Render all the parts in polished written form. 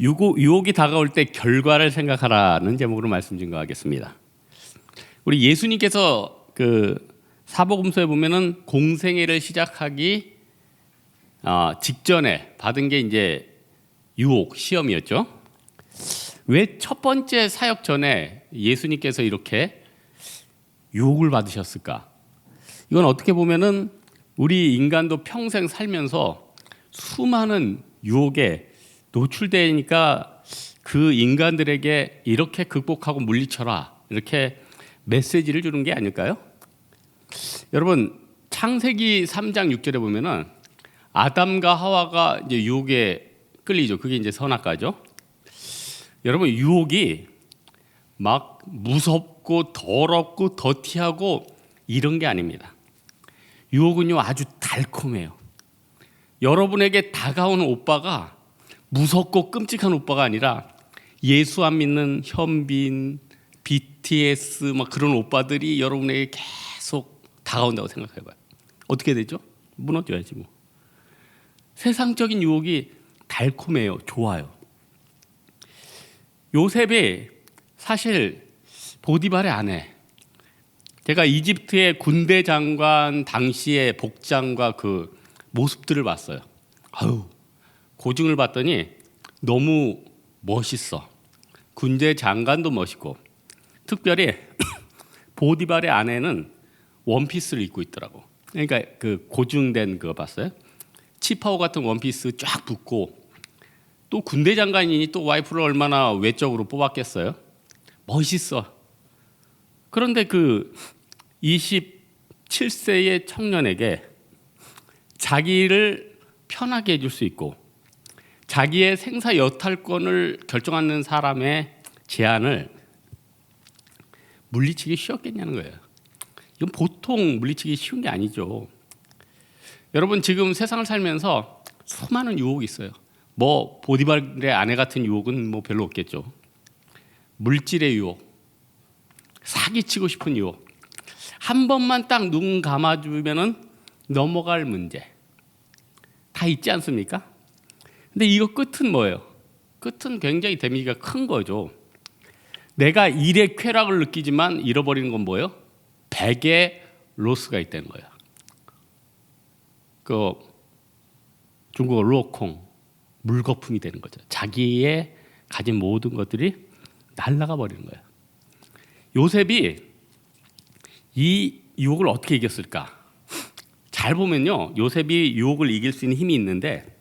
유혹이 다가올 때 결과를 생각하라는 제목으로 말씀 증거하겠습니다. 우리 예수님께서 그 사복음서에 보면은 공생애를 시작하기 직전에 받은 게 이제 유혹, 시험이었죠. 왜 첫 번째 사역 전에 예수님께서 이렇게 유혹을 받으셨을까? 이건 어떻게 보면은 우리 인간도 평생 살면서 수많은 유혹에 노출되니까 그 인간들에게 이렇게 극복하고 물리쳐라, 이렇게 메시지를 주는 게 아닐까요? 여러분, 창세기 3장 6절에 보면은 아담과 하와가 이제 유혹에 끌리죠. 그게 이제 선악과죠. 여러분, 유혹이 막 무섭고 더럽고 더티하고 이런 게 아닙니다. 유혹은요, 아주 달콤해요. 여러분에게 다가오는 오빠가 무섭고 끔찍한 오빠가 아니라 예수 안 믿는 현빈, BTS 막 그런 오빠들이 여러분에게 계속 다가온다고 생각해봐요. 어떻게 되죠? 무너져야지 뭐. 세상적인 유혹이 달콤해요. 좋아요. 요셉이 사실 보디발의 아내, 제가 이집트의 군대 장관 당시의 복장과 그 모습들을 봤어요. 아유, 고증을 봤더니 너무 멋있어. 군대 장관도 멋있고, 특별히 보디발의 아내는 원피스를 입고 있더라고. 그러니까 그 고증된 그거 봤어요? 치파오 같은 원피스 쫙 붙고, 또 군대 장관이니 또 와이프를 얼마나 외적으로 뽑았겠어요? 멋있어. 그런데 그 27세의 청년에게 자기를 편하게 해줄 수 있고 자기의 생사 여탈권을 결정하는 사람의 제안을 물리치기 쉬웠겠냐는 거예요. 이건 보통 물리치기 쉬운 게 아니죠. 여러분, 지금 세상을 살면서 수많은 유혹이 있어요. 뭐 보디발의 아내 같은 유혹은 뭐 별로 없겠죠. 물질의 유혹, 사기치고 싶은 유혹, 한 번만 딱 눈 감아주면은 넘어갈 문제 다 있지 않습니까? 근데 이거 끝은 뭐예요? 끝은 굉장히 데미지가 큰 거죠. 내가 일의 쾌락을 느끼지만 잃어버리는 건 뭐예요? 100의 로스가 있다는 거예요. 그 중국어 로콩, 물거품이 되는 거죠. 자기의 가진 모든 것들이 날아가 버리는 거예요. 요셉이 이 유혹을 어떻게 이겼을까? 잘 보면요, 요셉이 유혹을 이길 수 있는 힘이 있는데,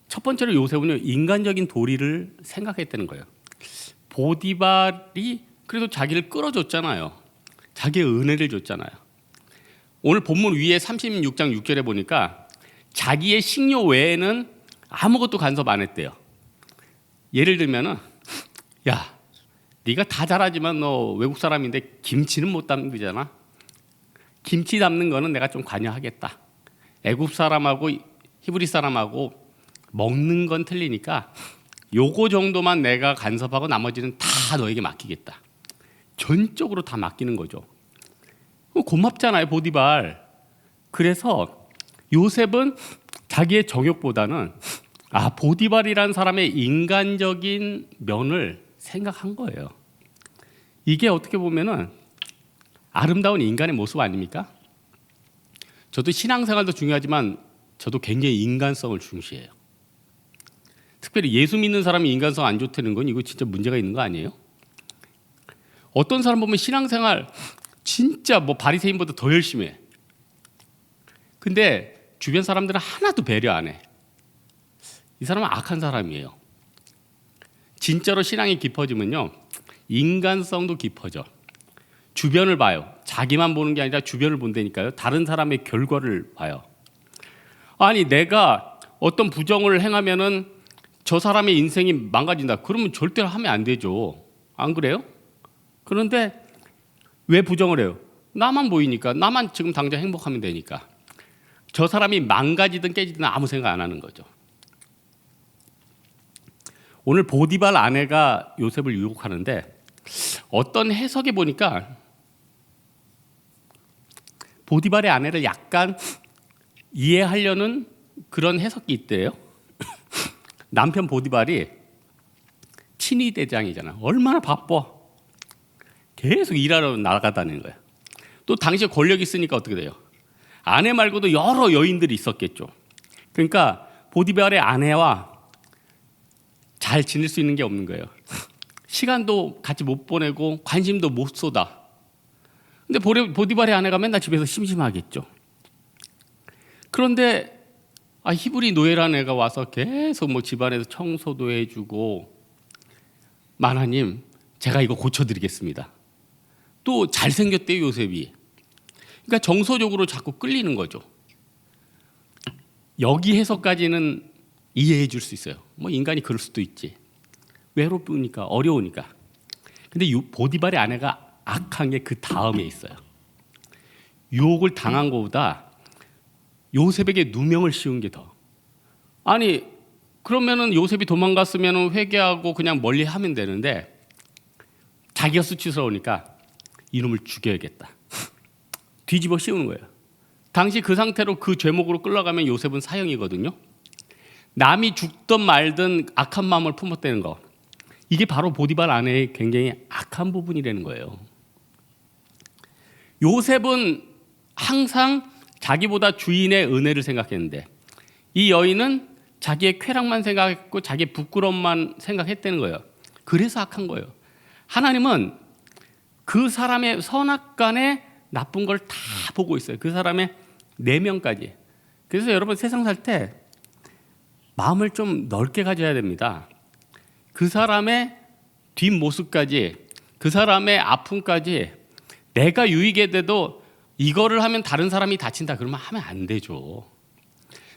첫 번째로 요셉은요, 인간적인 도리를 생각했다는 거예요. 보디발이 그래도 자기를 끌어줬잖아요. 자기의 은혜를 줬잖아요. 오늘 본문 위에 36장 6절에 보니까 자기의 식료 외에는 아무것도 간섭 안 했대요. 예를 들면은, 야, 네가 다 잘하지만 너 외국 사람인데 김치는 못 담그잖아. 김치 담는 거는 내가 좀 관여하겠다. 애굽 사람하고 히브리 사람하고 먹는 건 틀리니까 요거 정도만 내가 간섭하고 나머지는 다 너에게 맡기겠다. 전적으로 다 맡기는 거죠. 고맙잖아요, 보디발. 그래서 요셉은 자기의 정욕보다는 보디발이라는 사람의 인간적인 면을 생각한 거예요. 이게 어떻게 보면은 아름다운 인간의 모습 아닙니까? 저도 신앙생활도 중요하지만 저도 굉장히 인간성을 중시해요. 특별히 예수 믿는 사람이 인간성 안 좋다는 건 이거 진짜 문제가 있는 거 아니에요? 어떤 사람 보면 신앙생활 진짜 뭐 바리새인보다 더 열심히 해. 근데 주변 사람들은 하나도 배려 안 해. 이 사람은 악한 사람이에요. 진짜로 신앙이 깊어지면요, 인간성도 깊어져. 주변을 봐요. 자기만 보는 게 아니라 주변을 본다니까요. 다른 사람의 결과를 봐요. 아니, 내가 어떤 부정을 행하면은 저 사람의 인생이 망가진다. 그러면 절대로 하면 안 되죠. 안 그래요? 그런데 왜 부정을 해요? 나만 보이니까, 나만 지금 당장 행복하면 되니까. 저 사람이 망가지든 깨지든 아무 생각 안 하는 거죠. 오늘 보디발 아내가 요셉을 유혹하는데 어떤 해석에 보니까 보디발의 아내를 약간 이해하려는 그런 해석이 있대요. 남편 보디발이 친위 대장이잖아. 얼마나 바빠. 계속 일하러 나가다니는 거야. 또 당시에 권력이 있으니까 어떻게 돼요? 아내 말고도 여러 여인들이 있었겠죠. 그러니까 보디발의 아내와 잘 지낼 수 있는 게 없는 거예요. 시간도 같이 못 보내고 관심도 못 쏟아. 근데 보디발의 아내가 맨날 집에서 심심하겠죠. 그런데 히브리 노예라는 애가 와서 계속 뭐 집안에서 청소도 해주고, 하나님 제가 이거 고쳐드리겠습니다. 또 잘생겼대요, 요셉이. 그러니까 정서적으로 자꾸 끌리는 거죠. 여기 해석까지는 이해해 줄 수 있어요. 뭐 인간이 그럴 수도 있지. 외롭으니까, 어려우니까. 근데 보디발의 아내가 악한 게 그 다음에 있어요. 유혹을 당한 것보다 요셉에게 누명을 씌운 게 더. 아니, 그러면은 요셉이 도망갔으면 회개하고 그냥 멀리 하면 되는데, 자기가 수치스러우니까 이놈을 죽여야겠다. 뒤집어 씌우는 거예요. 당시 그 상태로 그 죄목으로 끌려가면 요셉은 사형이거든요. 남이 죽든 말든 악한 마음을 품었다는 거, 이게 바로 보디발 아내의 굉장히 악한 부분이라는 거예요. 요셉은 항상 자기보다 주인의 은혜를 생각했는데, 이 여인은 자기의 쾌락만 생각했고 자기의 부끄러움만 생각했다는 거예요. 그래서 악한 거예요. 하나님은 그 사람의 선악간에 나쁜 걸 다 보고 있어요. 그 사람의 내면까지. 그래서 여러분 세상 살 때 마음을 좀 넓게 가져야 됩니다. 그 사람의 뒷모습까지, 그 사람의 아픔까지 내가 유익이 돼도 이거를 하면 다른 사람이 다친다 그러면 하면 안 되죠.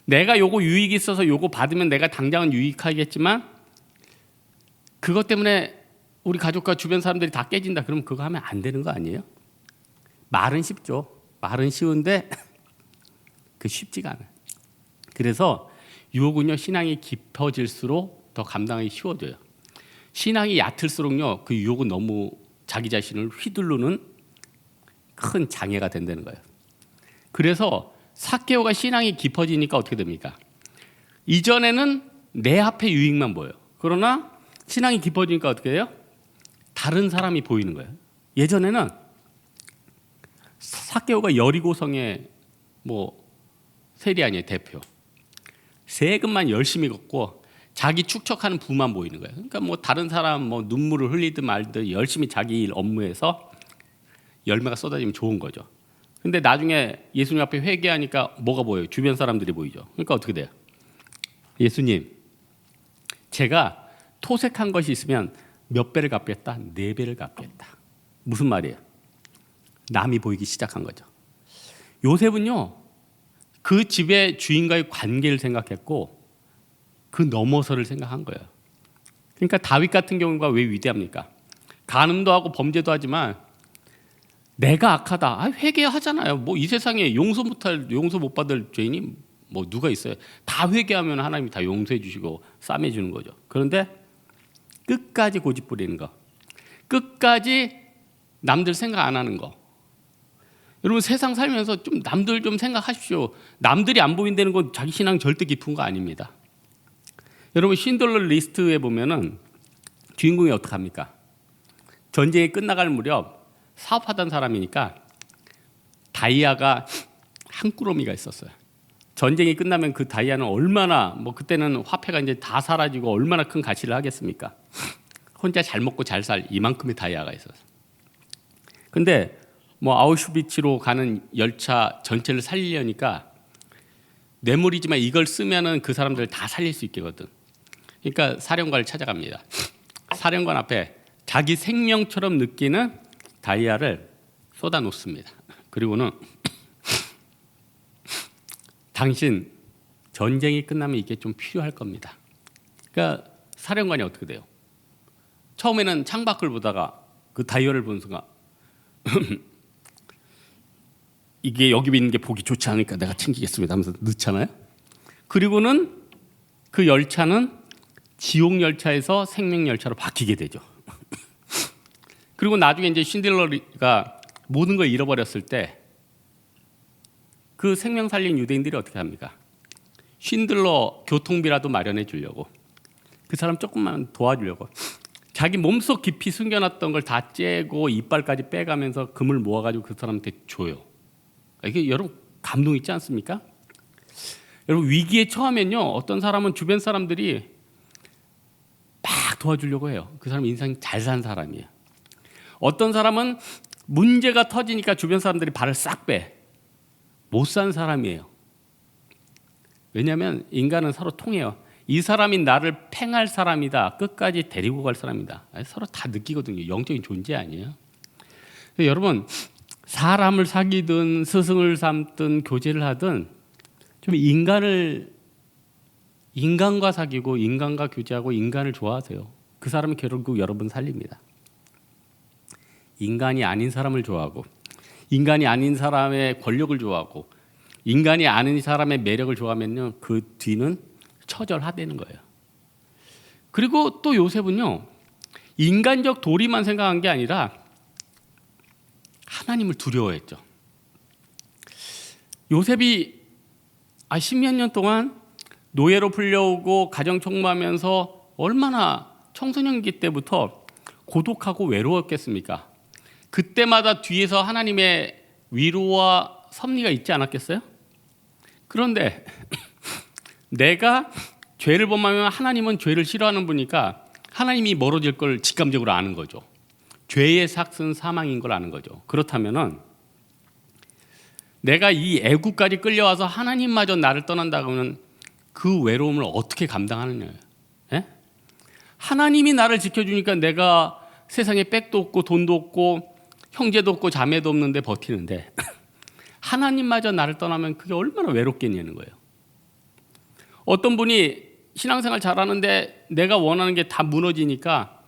내가 요거 유익이 있어서 요거 받으면 내가 당장은 유익하겠지만 그것 때문에 우리 가족과 주변 사람들이 다 깨진다 그러면 그거 하면 안 되는 거 아니에요? 말은 쉽죠. 말은 쉬운데 그 쉽지가 않아요. 그래서 유혹은요, 신앙이 깊어질수록 더 감당하기 쉬워져요. 신앙이 얕을수록요, 그 유혹은 너무 자기 자신을 휘두르는 큰 장애가 된다는 거예요. 그래서 삭개오가 신앙이 깊어지니까 어떻게 됩니까? 이전에는 내 앞에 유익만 보여요. 그러나 신앙이 깊어지니까 어떻게 해요? 다른 사람이 보이는 거예요. 예전에는 삭개오가 여리고성의 세리아니의 대표. 세금만 열심히 걷고 자기 축적하는 부만 보이는 거예요. 그러니까 다른 사람 눈물을 흘리든 말든 열심히 자기 일 업무에서 열매가 쏟아지면 좋은 거죠. 근데 나중에 예수님 앞에 회개하니까 뭐가 보여요? 주변 사람들이 보이죠. 그러니까 어떻게 돼요? 예수님, 제가 토색한 것이 있으면 몇 배를 갚겠다? 4배를 갚겠다. 무슨 말이에요? 남이 보이기 시작한 거죠. 요셉은요, 그 집의 주인과의 관계를 생각했고 그 넘어서를 생각한 거예요. 그러니까 다윗 같은 경우가 왜 위대합니까? 간음도 하고 범죄도 하지만 내가 악하다, 회개하잖아요. 이 세상에 용서 못 받을 죄인이 누가 있어요? 다 회개하면 하나님이 다 용서해 주시고 싸매 주는 거죠. 그런데 끝까지 고집 부리는 거, 끝까지 남들 생각 안 하는 거. 여러분 세상 살면서 좀 남들 좀 생각하십시오. 남들이 안 보인다는 건 자기 신앙 절대 깊은 거 아닙니다. 여러분 쉰들러 리스트에 보면은 주인공이 어떻게 합니까? 전쟁이 끝나갈 무렵 사업하던 사람이니까 다이아가 한 꾸러미가 있었어요. 전쟁이 끝나면 그 다이아는 얼마나 그때는 화폐가 이제 다 사라지고 얼마나 큰 가치를 하겠습니까? 혼자 잘 먹고 잘 살 이만큼의 다이아가 있었어요. 근데 아우슈비츠로 가는 열차 전체를 살리려니까 뇌물이지만 이걸 쓰면은 그 사람들을 다 살릴 수 있거든. 그러니까 사령관을 찾아갑니다. 사령관 앞에 자기 생명처럼 느끼는 다이아를 쏟아 놓습니다. 그리고는 당신 전쟁이 끝나면 이게 좀 필요할 겁니다. 그러니까 사령관이 어떻게 돼요? 처음에는 창밖을 보다가 그 다이아를 보는 순간 이게 여기 있는 게 보기 좋지 않으니까 내가 챙기겠습니다 하면서 넣잖아요. 그리고는 그 열차는 지옥 열차에서 생명 열차로 바뀌게 되죠. 그리고 나중에 이제 쉰들러가 모든 걸 잃어버렸을 때 그 생명 살린 유대인들이 어떻게 합니까? 쉰들러 교통비라도 마련해 주려고 그 사람 조금만 도와주려고 자기 몸속 깊이 숨겨놨던 걸 다 째고 이빨까지 빼가면서 금을 모아가지고 그 사람한테 줘요. 이게 여러분 감동 있지 않습니까? 여러분 위기에 처하면요 어떤 사람은 주변 사람들이 막 도와주려고 해요. 그 사람 인생 잘 산 사람이에요. 어떤 사람은 문제가 터지니까 주변 사람들이 발을 싹 빼. 못 산 사람이에요. 왜냐하면 인간은 서로 통해요. 이 사람이 나를 팽할 사람이다. 끝까지 데리고 갈 사람이다. 서로 다 느끼거든요. 영적인 존재 아니에요. 여러분 사람을 사귀든 스승을 삼든 교제를 하든 좀 인간과 사귀고 인간과 교제하고 인간을 좋아하세요. 그 사람이 결국 여러분 살립니다. 인간이 아닌 사람을 좋아하고 인간이 아닌 사람의 권력을 좋아하고 인간이 아닌 사람의 매력을 좋아하면요 그 뒤는 처절하다는 거예요. 그리고 또 요셉은요 인간적 도리만 생각한 게 아니라 하나님을 두려워했죠. 요셉이 10몇 년 동안 노예로 풀려오고 가정 총무하면서 얼마나 청소년기 때부터 고독하고 외로웠겠습니까? 그때마다 뒤에서 하나님의 위로와 섭리가 있지 않았겠어요? 그런데 내가 죄를 범하면 하나님은 죄를 싫어하는 분이니까 하나님이 멀어질 걸 직감적으로 아는 거죠. 죄의 삭은 사망인 걸 아는 거죠. 그렇다면은 내가 이 애국까지 끌려와서 하나님마저 나를 떠난다고 하면 그 외로움을 어떻게 감당하느냐예요. 예? 하나님이 나를 지켜주니까 내가 세상에 백도 없고 돈도 없고 형제도 없고 자매도 없는데 버티는데 하나님마저 나를 떠나면 그게 얼마나 외롭겠냐는 거예요. 어떤 분이 신앙생활 잘하는데 내가 원하는 게 다 무너지니까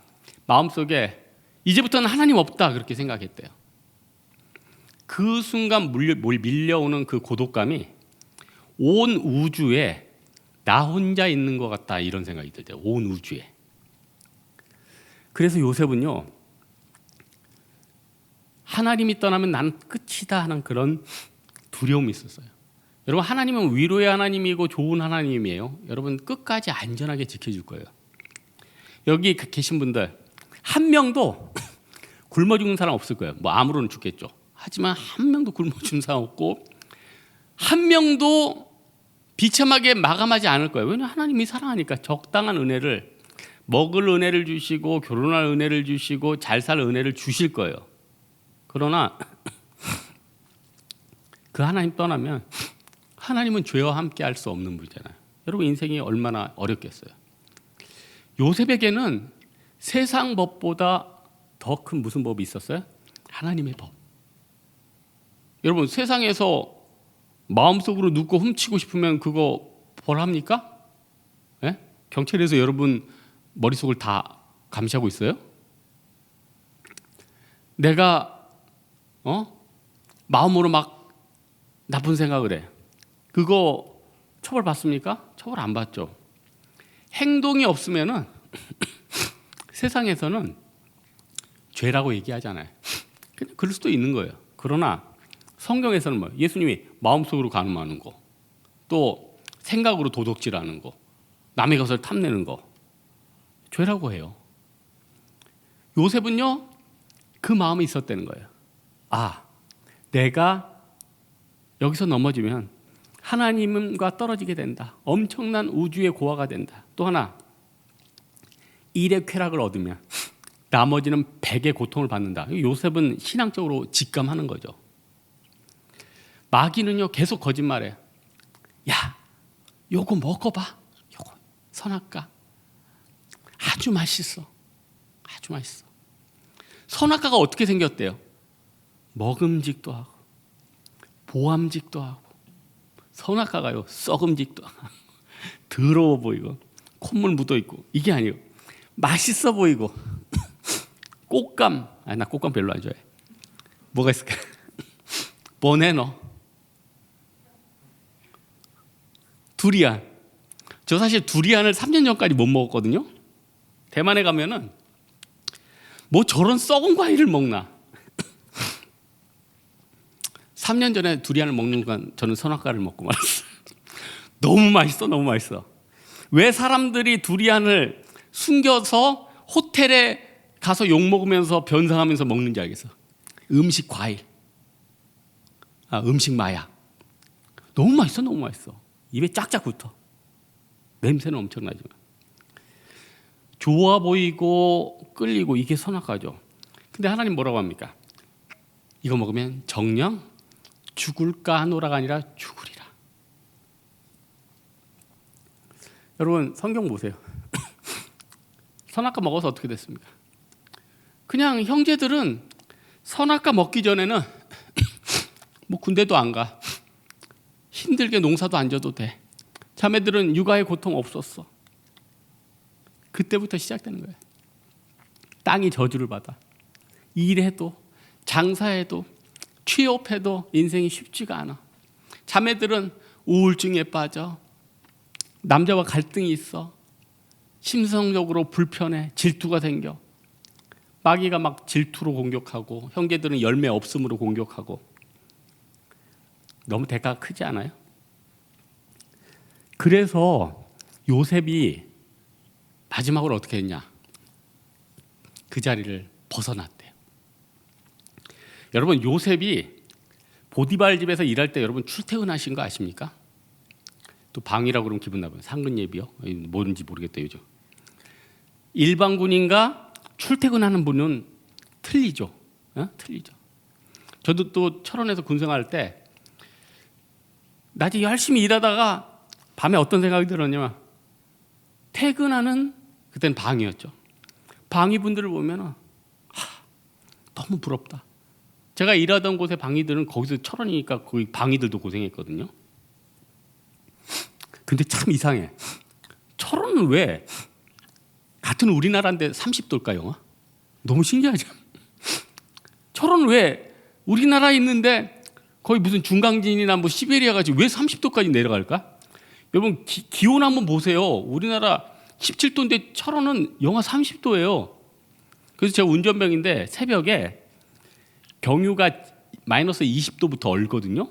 마음속에 이제부터는 하나님 없다 그렇게 생각했대요. 그 순간 밀려오는 그 고독감이 온 우주에 나 혼자 있는 것 같다 이런 생각이 들대요. 온 우주에. 그래서 요셉은요 하나님이 떠나면 나는 끝이다 하는 그런 두려움이 있었어요. 여러분 하나님은 위로의 하나님이고 좋은 하나님이에요. 여러분 끝까지 안전하게 지켜줄 거예요. 여기 계신 분들 한 명도 굶어 죽는 사람 없을 거예요. 뭐 암으로는 죽겠죠. 하지만 한 명도 굶어 죽는 사람 없고 한 명도 비참하게 마감하지 않을 거예요. 왜냐하면 하나님이 사랑하니까 적당한 은혜를 먹을 은혜를 주시고 결혼할 은혜를 주시고 잘 살 은혜를 주실 거예요. 그러나 그 하나님 떠나면 하나님은 죄와 함께 할 수 없는 분이잖아요. 여러분 인생이 얼마나 어렵겠어요. 요셉에게는 세상 법보다 더 큰 무슨 법이 있었어요? 하나님의 법. 여러분 세상에서 마음속으로 눕고 훔치고 싶으면 그거 벌합니까? 예? 경찰에서 여러분 머릿속을 다 감시하고 있어요? 내가 마음으로 막 나쁜 생각을 해. 그거 처벌받습니까? 처벌 안 받죠. 행동이 없으면은 세상에서는 죄라고 얘기하잖아요. 그냥 그럴 수도 있는 거예요. 그러나 성경에서는 뭐 예수님이 마음속으로 간음하는 거, 또 생각으로 도둑질하는 거, 남의 것을 탐내는 거 죄라고 해요. 요셉은요 그 마음이 있었다는 거예요. 내가 여기서 넘어지면 하나님과 떨어지게 된다. 엄청난 우주의 고아가 된다. 또 하나 일의 쾌락을 얻으면 나머지는 백의 고통을 받는다. 요셉은 신앙적으로 직감하는 거죠. 마귀는요 계속 거짓말해. 야, 요거 먹어봐. 요거 선악과 아주 맛있어. 아주 맛있어. 선악과가 어떻게 생겼대요? 먹음직도 하고 보암직도 하고 선악과가요 썩음직도 하고 더러워 보이고 콧물 묻어있고 이게 아니에요. 맛있어 보이고 꽃감, 나 꽃감 별로 안 좋아해. 뭐가 있을까? 버네너, 두리안. 저 사실 두리안을 3년 전까지 못 먹었거든요. 대만에 가면은 뭐 저런 썩은 과일을 먹나. 3년 전에 두리안을 먹는 순간 저는 선악과를 먹고 말았어요. 너무 맛있어, 너무 맛있어. 왜 사람들이 두리안을 숨겨서 호텔에 가서 욕 먹으면서 변상하면서 먹는지 알겠어? 음식 과일, 음식 마약. 너무 맛있어, 너무 맛있어. 입에 쫙쫙 붙어. 냄새는 엄청나지만. 좋아 보이고 끌리고 이게 선악과죠. 근데 하나님 뭐라고 합니까? 이거 먹으면 정녕 죽을까 하노라가 아니라 죽으리라. 여러분 성경 보세요. 선악과 먹어서 어떻게 됐습니까? 그냥 형제들은 선악과 먹기 전에는 뭐 군대도 안 가. 힘들게 농사도 안 져도 돼. 자매들은 육아의 고통 없었어. 그때부터 시작되는 거예요. 땅이 저주를 받아. 일해도 장사해도 취업해도 인생이 쉽지가 않아. 자매들은 우울증에 빠져. 남자와 갈등이 있어. 심성적으로 불편해. 질투가 생겨. 마귀가 막 질투로 공격하고 형제들은 열매 없음으로 공격하고. 너무 대가가 크지 않아요? 그래서 요셉이 마지막으로 어떻게 했냐? 그 자리를 벗어났대요. 여러분 요셉이 보디발 집에서 일할 때 여러분 출퇴근하신 거 아십니까? 또 방이라고 그러면 기분 나빠요. 상근 예비요? 뭔지 모르겠다 요즘. 일반 군인과 출퇴근하는 분은 틀리죠. 틀리죠. 저도 또 철원에서 군생활할 때 낮에 열심히 일하다가 밤에 어떤 생각이 들었냐면 퇴근하는 그때는 방이었죠. 방위 분들을 보면 너무 부럽다. 제가 일하던 곳의 방위들은 거기서 철원이니까 거기 방위들도 고생했거든요. 근데 참 이상해. 철원은 왜 같은 우리나라인데 30도일까 영하? 너무 신기하죠. 철원은 왜 우리나라에 있는데 거의 무슨 중강진이나 뭐 시베리아 같이 왜 30도까지 내려갈까? 여러분 기온 한번 보세요. 우리나라 17도인데 철원은 영하 30도예요. 그래서 제가 운전병인데 새벽에 경유가 마이너스 20도부터 얼거든요.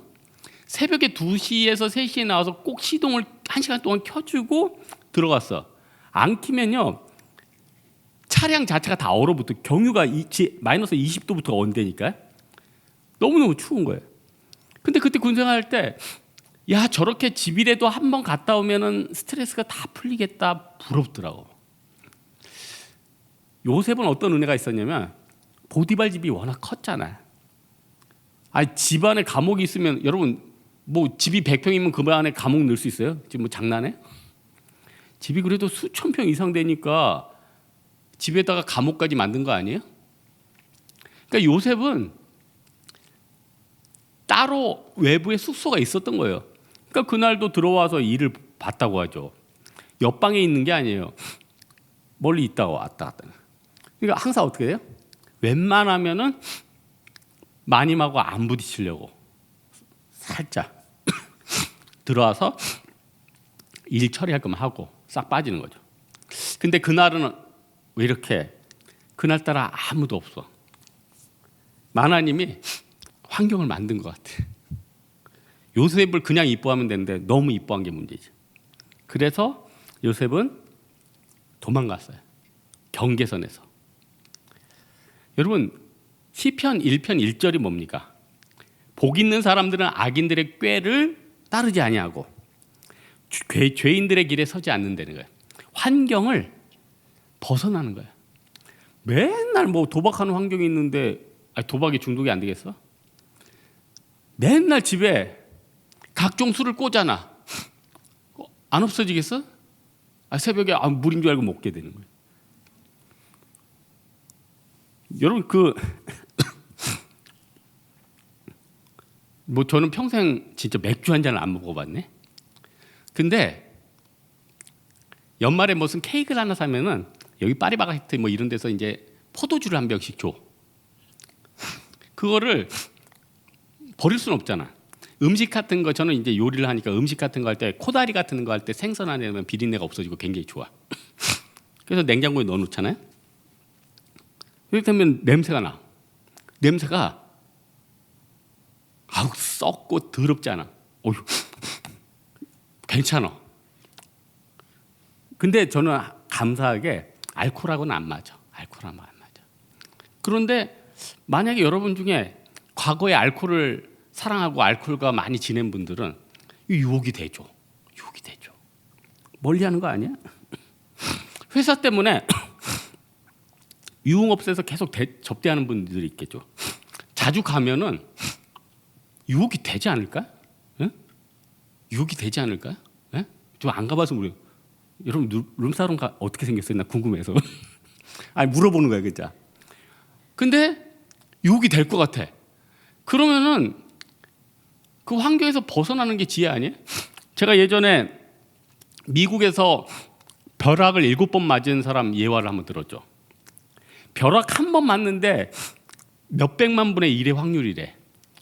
새벽에 2시에서 3시에 나와서 꼭 시동을 1시간 동안 켜주고 들어갔어. 안 켜면요 차량 자체가 다 얼어붙어. 경유가 마이너스 20도부터 온다니까. 너무너무 추운 거예요. 근데 그때 군생활할 때 야 저렇게 집이라도 한번 갔다 오면은 스트레스가 다 풀리겠다 부럽더라고. 요셉은 어떤 은혜가 있었냐면 보디발 집이 워낙 컸잖아. 집 안에 감옥이 있으면 여러분 뭐 집이 100평이면 그 안에 감옥 넣을 수 있어요? 지금 뭐 장난해? 집이 그래도 수천 평 이상 되니까 집에다가 감옥까지 만든 거 아니에요? 그러니까 요셉은 따로 외부에 숙소가 있었던 거예요. 그러니까 그날도 들어와서 일을 봤다고 하죠. 옆방에 있는 게 아니에요. 멀리 있다가 왔다 갔다. 그러니까 항상 어떻게 해요? 웬만하면은 마님하고 안 부딪히려고 살짝 들어와서 일 처리할 거면 하고 싹 빠지는 거죠. 근데 그날은 왜 이렇게 그날따라 아무도 없어. 하나님이 환경을 만든 것 같아. 요셉을 그냥 이뻐하면 되는데 너무 이뻐한 게 문제지. 그래서 요셉은 도망갔어요. 경계선에서. 여러분 시편 1편 1절이 뭡니까? 복 있는 사람들은 악인들의 꾀를 따르지 아니하고 죄인들의 길에 서지 않는다는 거예요. 환경을 벗어나는 거예요. 맨날 뭐 도박하는 환경이 있는데 도박이 중독이 안 되겠어? 맨날 집에 각종 술을 꽂아놔. 안 없어지겠어? 새벽에 물인 줄 알고 먹게 되는 거예요. 여러분 뭐 저는 평생 진짜 맥주 한 잔을 안 먹어봤네. 근데 연말에 무슨 케이크를 하나 사면은 여기 파리바게뜨 뭐 이런 데서 이제 포도주를 한 병씩 줘. 그거를 버릴 수는 없잖아. 음식 같은 거 저는 이제 요리를 하니까 음식 같은 거 할 때 코다리 같은 거 할 때 생선 안에 넣으면 비린내가 없어지고 굉장히 좋아. 그래서 냉장고에 넣어놓잖아요. 이렇게 되면 냄새가 나. 냄새가 썩고 더럽지 않아. 어휴, 괜찮아. 근데 저는 감사하게 알코올하고는 안 맞아. 알코올하고는 안 맞아. 그런데 만약에 여러분 중에 과거에 알코올을 사랑하고 알코올과 많이 지낸 분들은 유혹이 되죠. 유혹이 되죠. 멀리하는 거 아니야? 회사 때문에 유흥업소에서 계속 접대하는 분들이 있겠죠. 자주 가면은 유혹이 되지 않을까? 예? 유혹이 되지 않을까? 예? 좀 안 가봐서 모르. 여러분 룸사롱 어떻게 생겼어요? 나 궁금해서. 아니 물어보는 거야, 진짜. 근데 유혹이 될 것 같아. 그러면은 그 환경에서 벗어나는 게 지혜 아니에요? 제가 예전에 미국에서 벼락을 7번 맞은 사람 예화를 한번 들었죠. 벼락 한 번 맞는데 몇백만 분의 1의 확률이래.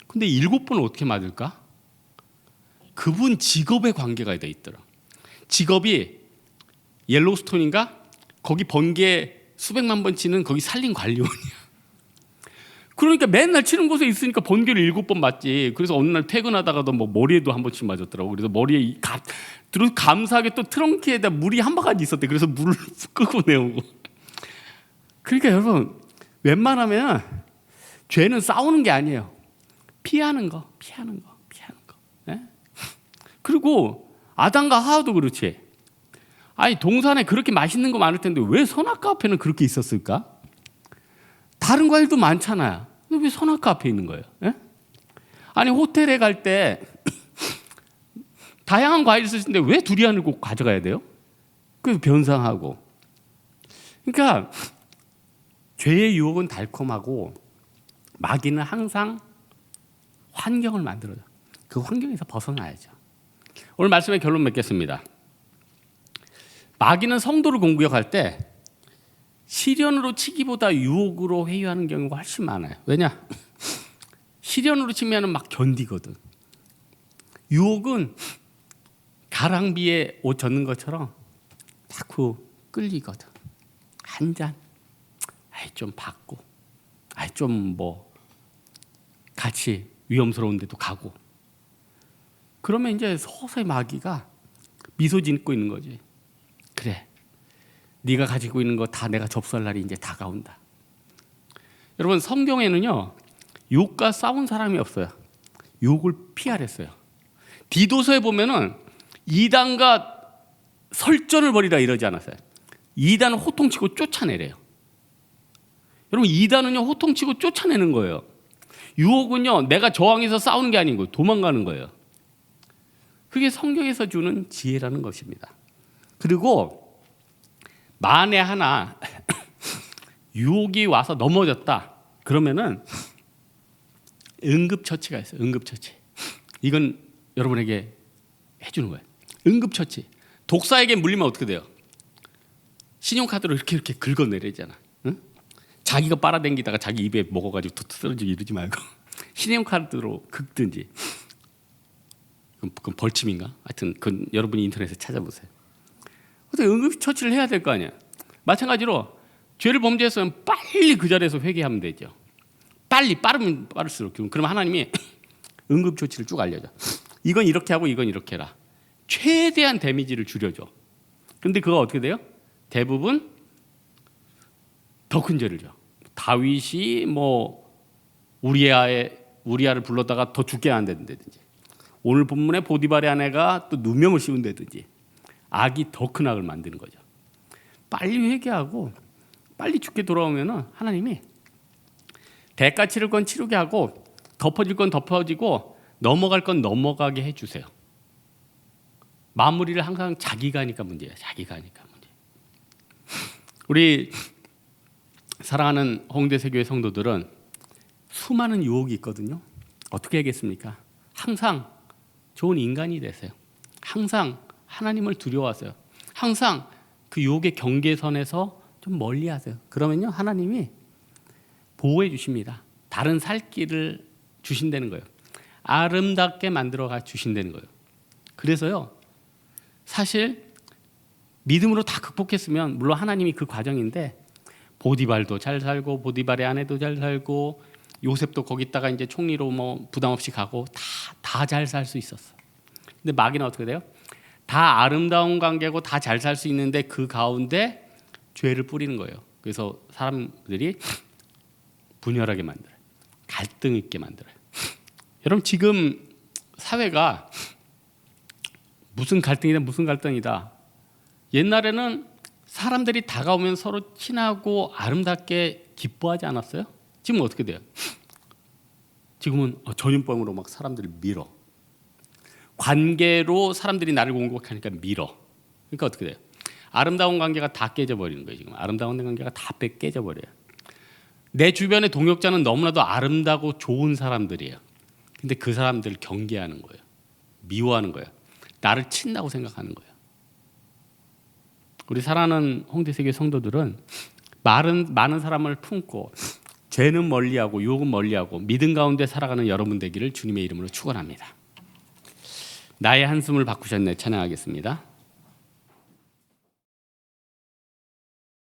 근데 7번을 어떻게 맞을까? 그분 직업에 관계가 돼 있더라. 직업이 옐로우스톤인가? 거기 번개 수백만 번 치는 거기 산림관리원이야. 그러니까 맨날 치는 곳에 있으니까 번개를 7번 맞지. 그래서 어느 날 퇴근하다가도 뭐 머리에도 한 번씩 맞았더라고. 그래서 머리에 감사하게 또 트렁크에다 물이 한 바가지 있었대. 그래서 물을 끄고 내오고. 그러니까 여러분 웬만하면 죄는 싸우는 게 아니에요. 피하는 거. 네? 그리고 아담과 하와도 그렇지. 아니 동산에 그렇게 맛있는 거 많을 텐데 왜 선악과 앞에는 그렇게 있었을까? 다른 과일도 많잖아요. 왜 선악과 앞에 있는 거예요? 예? 아니 호텔에 갈 때 다양한 과일을 쓰시는데 왜 두리안을 꼭 가져가야 돼요? 그래서 변상하고. 그러니까 죄의 유혹은 달콤하고 마귀는 항상 환경을 만들어요. 그 환경에서 벗어나야죠. 오늘 말씀의 결론 맺겠습니다. 마귀는 성도를 공격할 때 시련으로 치기보다 유혹으로 회유하는 경우가 훨씬 많아요. 왜냐? 시련으로 치면 막 견디거든. 유혹은 가랑비에 옷 젖는 것처럼 자꾸 끌리거든. 한 잔, 좀 받고, 좀 뭐 같이 위험스러운 데도 가고. 그러면 이제 서서히 마귀가 미소 짓고 있는 거지. 그래. 네가 가지고 있는 거 다 내가 접수할 날이 이제 다가온다. 여러분 성경에는요 유혹과 싸운 사람이 없어요. 유혹을 피하랬어요. 디도서에 보면은 이단과 설전을 벌이라 이러지 않았어요. 이단은 호통치고 쫓아내래요. 여러분 이단은요 호통치고 쫓아내는 거예요. 유혹은요 내가 저항해서 싸우는 게 아니고 도망가는 거예요. 그게 성경에서 주는 지혜라는 것입니다. 그리고 만에 하나 유혹이 와서 넘어졌다. 그러면은 응급처치가 있어요. 응급처치. 이건 여러분에게 해주는 거예요. 응급처치. 독사에게 물리면 어떻게 돼요? 신용카드로 이렇게 긁어내리잖아. 응? 자기가 빨아당기다가 자기 입에 먹어가지고 쓰러지고 이러지 말고 신용카드로 긁든지. 그건 벌침인가? 하여튼 그건 여러분이 인터넷에 찾아보세요. 어떻게 응급처치를 해야 될 거 아니야. 마찬가지로 죄를 범죄했으면 빨리 그 자리에서 회개하면 되죠. 빠르면 빠를수록. 그럼 하나님이 응급처치를 쭉 알려줘. 이건 이렇게 하고 이건 이렇게 해라. 최대한 데미지를 줄여줘. 근데 그거 어떻게 돼요? 대부분 더 큰 죄를 줘. 다윗이 뭐 우리아를 불렀다가 더 죽게 한다든지, 오늘 본문에 보디발의 아내가 또 누명을 씌운다든지, 악이 더 큰 악을 만드는 거죠. 빨리 회개하고 빨리 죽게 돌아오면은 하나님이 대가 치를 건 치르게 하고 덮어질 건 덮어지고 넘어갈 건 넘어가게 해주세요. 마무리를 항상 자기가 하니까 문제예요. 자기가 하니까 문제. 우리 사랑하는 홍대세교회 성도들은 수많은 유혹이 있거든요. 어떻게 하겠습니까? 항상 좋은 인간이 되세요. 항상 하나님을 두려워하세요. 항상 그 유혹의 경계선에서 좀 멀리 하세요. 그러면요 하나님이 보호해 주십니다. 다른 살 길을 주신다는 거예요. 아름답게 만들어가 주신다는 거예요. 그래서요 사실 믿음으로 다 극복했으면, 물론 하나님이 그 과정인데, 보디발도 잘 살고 보디발의 아내도 잘 살고 요셉도 거기다가 이제 총리로 뭐 부담 없이 가고 다 잘 살 수 있었어. 근데 마귀는 어떻게 돼요? 다 아름다운 관계고 다 잘 살 수 있는데 그 가운데 죄를 뿌리는 거예요. 그래서 사람들이 분열하게 만들어요. 갈등 있게 만들어요. 여러분 지금 사회가 무슨 갈등이다. 옛날에는 사람들이 다가오면 서로 친하고 아름답게 기뻐하지 않았어요? 지금 어떻게 돼요? 지금은 전염병으로 막 사람들을 밀어. 관계로 사람들이 나를 공격하니까 밀어. 그러니까 어떻게 돼요? 아름다운 관계가 다 깨져버리는 거예요. 지금 아름다운 관계가 다 깨져버려요. 내 주변의 동역자는 너무나도 아름다고 좋은 사람들이에요. 근데 그 사람들을 경계하는 거예요. 미워하는 거예요. 나를 친다고 생각하는 거예요. 우리 사랑하는 홍대세계 성도들은 많은 사람을 품고 죄는 멀리하고 유혹은 멀리하고 믿음 가운데 살아가는 여러분 되기를 주님의 이름으로 축원합니다. 나의 한숨을 바꾸셨네 찬양하겠습니다.